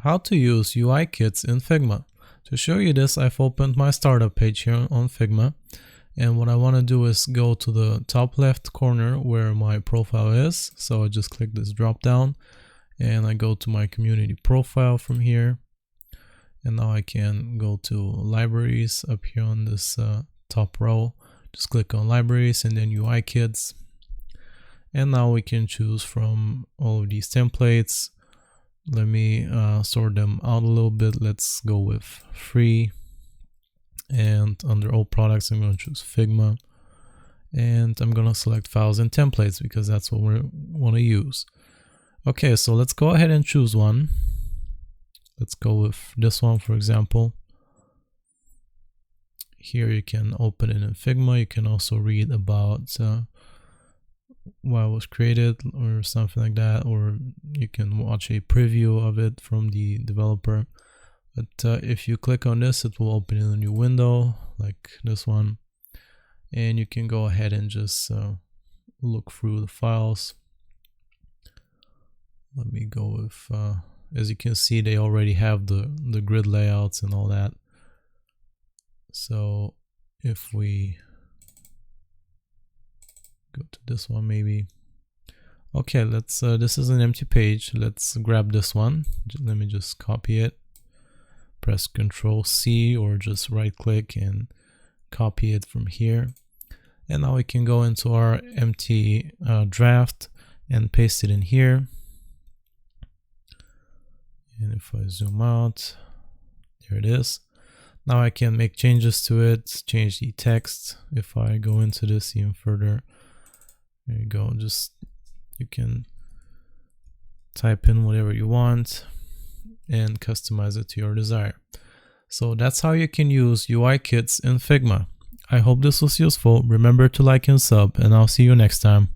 How to use UI kits in Figma. To show you this, I've opened my startup page here on Figma, and what I want to do is go to the top left corner where my profile is. So I just click this drop down and I go to my community profile from here, and now I can go to libraries up here on this top row. Just click on libraries and then UI kits, and now we can choose from all of these templates. Let me sort them out a little bit. Let's go with free, and under all products I'm going to choose Figma, and I'm going to select files and templates because that's what we want to use. Okay, so let's go ahead and choose one. Let's go with this one, for example. Here you can open it in Figma. You can also read about why it was created or something like that, or you can watch a preview of it from the developer. But if you click on this, it will open in a new window like this one, and you can go ahead and just look through the files. Let me go with as you can see, they already have the grid layouts and all that. So if we go to this one, maybe. Okay, let's this is an empty page. Let's grab this one. Let me just copy it. Press Ctrl C or just right click and copy it from here. And now we can go into our empty draft and paste it in here. And if I zoom out, there it is. Now I can make changes to it, change the text. If I go into this even further, there you go. Just you can type in whatever you want and customize it to your desire. So that's how you can use UI kits in Figma. I hope this was useful. Remember to like and sub, and I'll see you next time.